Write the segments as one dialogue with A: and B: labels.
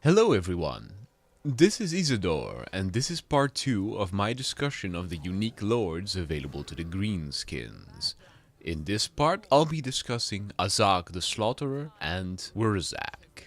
A: Hello everyone, this is Isidore and this is part 2 of my discussion of the unique lords available to the Greenskins. In this part I'll be discussing Azhag the Slaughterer and Wurrzag.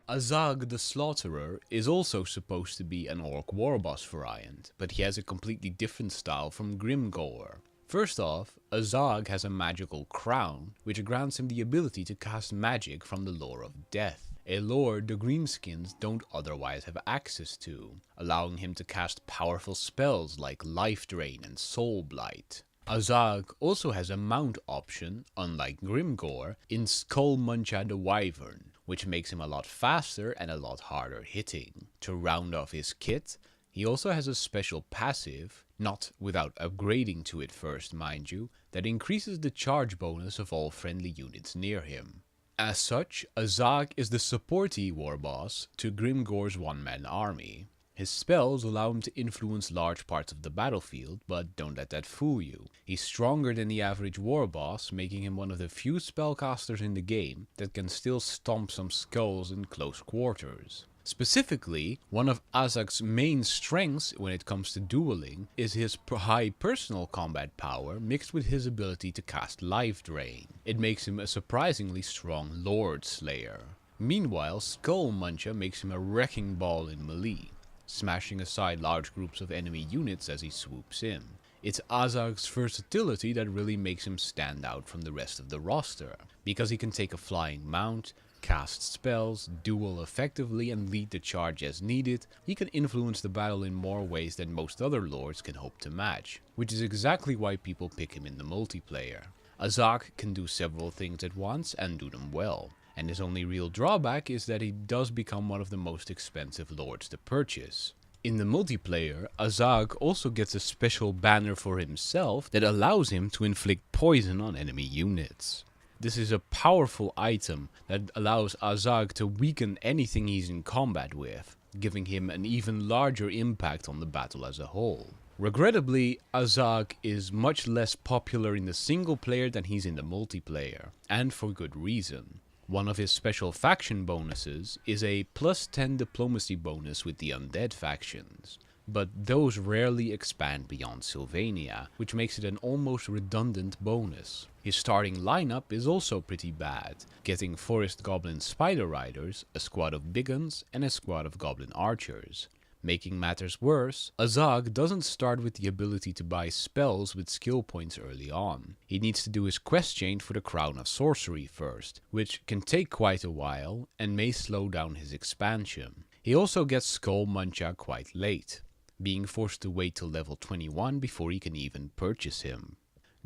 A: Azhag the Slaughterer is also supposed to be an orc warboss variant, but he has a completely different style from Grimgor. First off, Azagh has a magical crown, which grants him the ability to cast magic from the lore of death, a lore the Greenskins don't otherwise have access to, allowing him to cast powerful spells like Life Drain and Soul Blight. Azagh also has a mount option, unlike Grimgor, in Skullmuncha the Wyvern, which makes him a lot faster and a lot harder hitting. To round off his kit, he also has a special passive, not without upgrading to it first mind you, that increases the charge bonus of all friendly units near him. As such, Azagh is the supportee warboss to Grimgor's one-man army. His spells allow him to influence large parts of the battlefield, but don't let that fool you. He's stronger than the average warboss, making him one of the few spellcasters in the game that can still stomp some skulls in close quarters. Specifically, one of Azagh's main strengths when it comes to dueling is his high personal combat power mixed with his ability to cast Life Drain. It makes him a surprisingly strong Lord Slayer. Meanwhile, Skullmuncha makes him a wrecking ball in melee, smashing aside large groups of enemy units as he swoops in. It's Azagh's versatility that really makes him stand out from the rest of the roster, because he can take a flying mount, cast spells, duel effectively and lead the charge as needed. He can influence the battle in more ways than most other lords can hope to match, which is exactly why people pick him in the multiplayer. Azagh can do several things at once and do them well, and his only real drawback is that he does become one of the most expensive lords to purchase. In the multiplayer, Azagh also gets a special banner for himself that allows him to inflict poison on enemy units. This is a powerful item that allows Azagh to weaken anything he's in combat with, giving him an even larger impact on the battle as a whole. Regrettably, Azagh is much less popular in the single player than he's in the multiplayer, and for good reason. One of his special faction bonuses is a plus 10 diplomacy bonus with the undead factions, but those rarely expand beyond Sylvania, which makes it an almost redundant bonus. His starting lineup is also pretty bad, getting Forest Goblin Spider Riders, a squad of Biggins, and a squad of Goblin Archers. Making matters worse, Azagh doesn't start with the ability to buy spells with skill points early on. He needs to do his quest chain for the Crown of Sorcery first, which can take quite a while and may slow down his expansion. He also gets Skullmuncha quite late, being forced to wait till level 21 before he can even purchase him.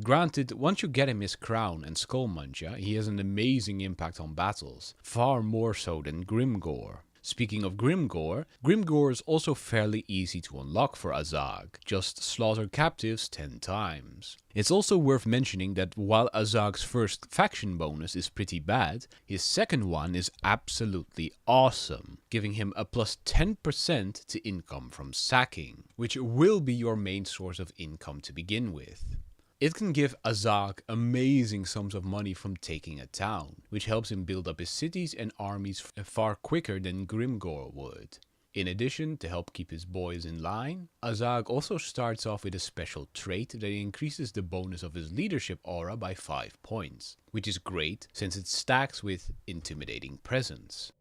A: Granted, once you get him his crown and Skullmuncha, he has an amazing impact on battles, far more so than Grimgor. Speaking of Grimgor is also fairly easy to unlock for Azagh, just slaughter captives 10 times. It's also worth mentioning that while Azagh's first faction bonus is pretty bad, his second one is absolutely awesome, giving him a plus 10% to income from sacking, which will be your main source of income to begin with. It can give Azagh amazing sums of money from taking a town, which helps him build up his cities and armies far quicker than Grimgor would. In addition, to help keep his boys in line, Azagh also starts off with a special trait that increases the bonus of his leadership aura by 5 points, which is great since it stacks with Intimidating Presence.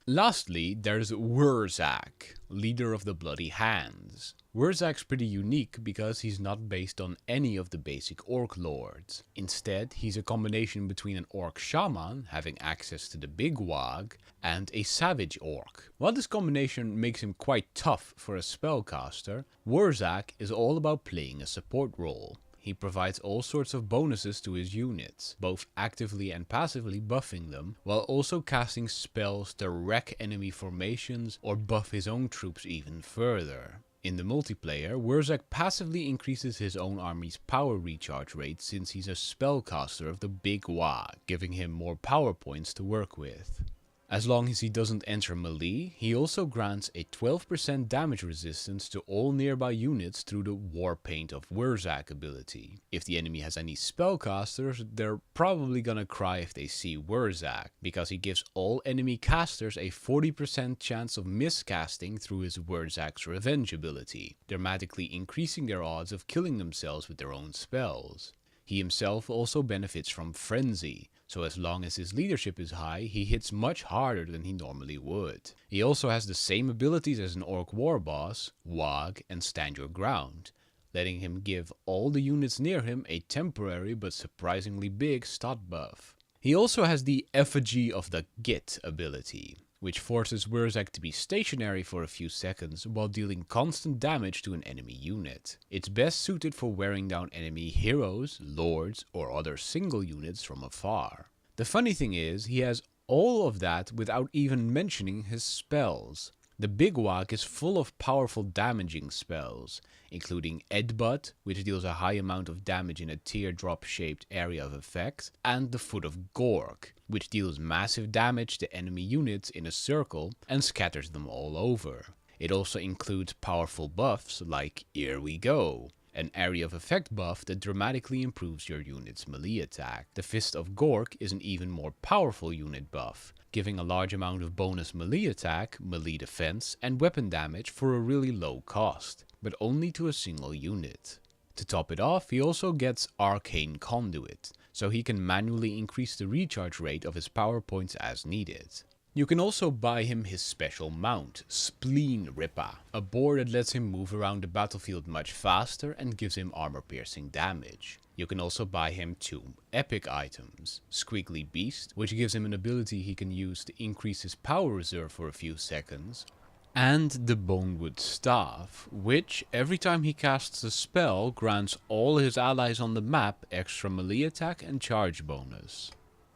A: Lastly, there's Wurrzag, leader of the Bloody Hands. Wurrzag's pretty unique because he's not based on any of the basic orc lords. Instead, he's a combination between an orc shaman, having access to the big wag, and a savage orc. While this combination makes him quite tough for a spellcaster, Wurrzag is all about playing a support role. He provides all sorts of bonuses to his units, both actively and passively buffing them, while also casting spells to wreck enemy formations or buff his own troops even further. In the multiplayer, Wurrzag passively increases his own army's power recharge rate since he's a spellcaster of the Big Wag, giving him more power points to work with. As long as he doesn't enter melee, he also grants a 12% damage resistance to all nearby units through the Warpaint of Wurrzag ability. If the enemy has any spellcasters, they're probably gonna cry if they see Wurrzag, because he gives all enemy casters a 40% chance of miscasting through his Wurrzag's Revenge ability, dramatically increasing their odds of killing themselves with their own spells. He himself also benefits from Frenzy, so as long as his leadership is high, he hits much harder than he normally would. He also has the same abilities as an Orc War Boss, Wag and Stand Your Ground, letting him give all the units near him a temporary but surprisingly big stat buff. He also has the Effigy of the Git ability, which forces Wurrzag to be stationary for a few seconds while dealing constant damage to an enemy unit. It's best suited for wearing down enemy heroes, lords, or other single units from afar. The funny thing is, he has all of that without even mentioning his spells. The Big Wag is full of powerful damaging spells, including Edbutt, which deals a high amount of damage in a teardrop-shaped area of effect, and the Foot of Gork, which deals massive damage to enemy units in a circle and scatters them all over. It also includes powerful buffs like Here We Go, an area of effect buff that dramatically improves your unit's melee attack. The Fist of Gork is an even more powerful unit buff, giving a large amount of bonus melee attack, melee defense, and weapon damage for a really low cost, but only to a single unit. To top it off, he also gets Arcane Conduit, so he can manually increase the recharge rate of his power points as needed. You can also buy him his special mount, Spleen Ripper, a boar that lets him move around the battlefield much faster and gives him armor-piercing damage. You can also buy him 2 epic items, Squiggly Beast, which gives him an ability he can use to increase his power reserve for a few seconds, and the Bonewood Staff, which, every time he casts a spell, grants all his allies on the map extra melee attack and charge bonus.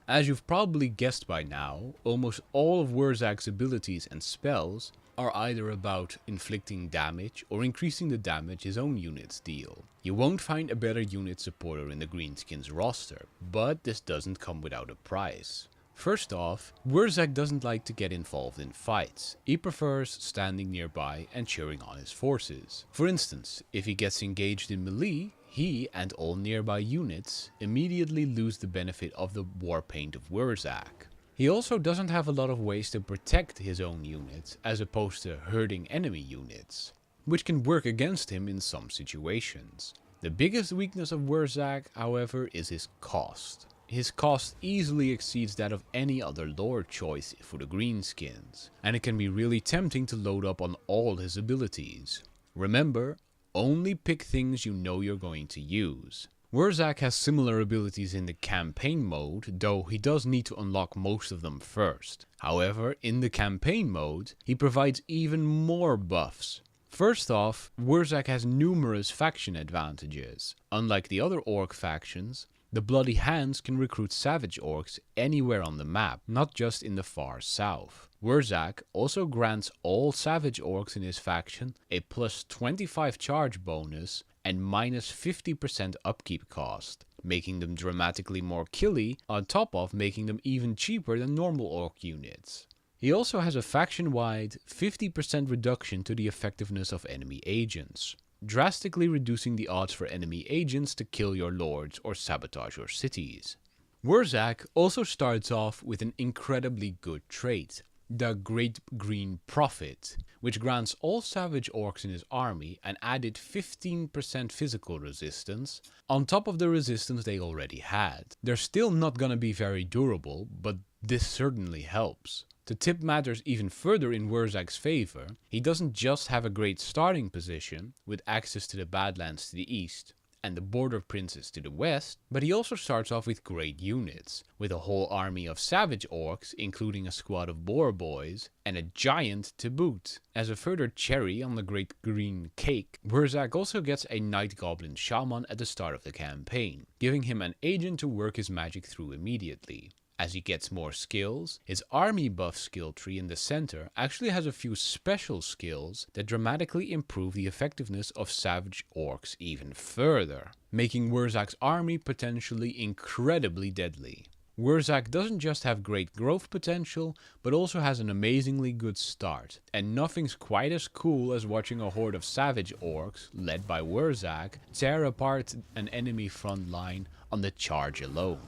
A: As you've probably guessed by now, almost all of Wurrzag's abilities and spells are either about inflicting damage or increasing the damage his own units deal. You won't find a better unit supporter in the Greenskins roster, but this doesn't come without a price. First off, Wurrzag doesn't like to get involved in fights. He prefers standing nearby and cheering on his forces. For instance, if he gets engaged in melee, he and all nearby units immediately lose the benefit of the Warpaint of Wurrzag. He also doesn't have a lot of ways to protect his own units, as opposed to hurting enemy units, which can work against him in some situations. The biggest weakness of Wurrzag, however, is his cost. His cost easily exceeds that of any other lord choice for the Greenskins, and it can be really tempting to load up on all his abilities. Remember, only pick things you know you're going to use. Wurrzag has similar abilities in the campaign mode, though he does need to unlock most of them first. However, in the campaign mode, he provides even more buffs. First off, Wurrzag has numerous faction advantages. Unlike the other orc factions, the Bloody Hands can recruit savage orcs anywhere on the map, not just in the far south. Wurrzag also grants all savage orcs in his faction a plus 25 charge bonus and minus 50% upkeep cost, making them dramatically more killy, on top of making them even cheaper than normal orc units. He also has a faction-wide 50% reduction to the effectiveness of enemy agents, drastically reducing the odds for enemy agents to kill your lords or sabotage your cities. Wurrzag also starts off with an incredibly good trait, the Great Green Prophet, which grants all savage orcs in his army an added 15% physical resistance, on top of the resistance they already had. They're still not gonna be very durable, but this certainly helps. To tip matters even further in Wurrzag's favor, he doesn't just have a great starting position, with access to the Badlands to the east and the Border Princes to the west, but he also starts off with great units, with a whole army of savage orcs, including a squad of boar boys, and a giant to boot. As a further cherry on the Great Green Cake, Wurrzag also gets a Night Goblin Shaman at the start of the campaign, giving him an agent to work his magic through immediately. As he gets more skills, his army buff skill tree in the center actually has a few special skills that dramatically improve the effectiveness of savage orcs even further, making Wurrzag's army potentially incredibly deadly. Wurrzag doesn't just have great growth potential, but also has an amazingly good start, and nothing's quite as cool as watching a horde of savage orcs, led by Wurrzag, tear apart an enemy front line on the charge alone.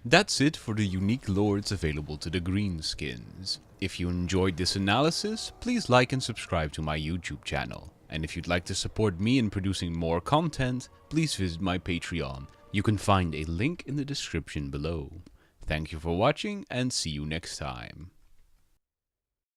A: That's it for the unique lords available to the Greenskins. If you enjoyed this analysis, please like and subscribe to my YouTube channel. And if you'd like to support me in producing more content, please visit my Patreon. You can find a link in the description below. Thank you for watching and see you next time.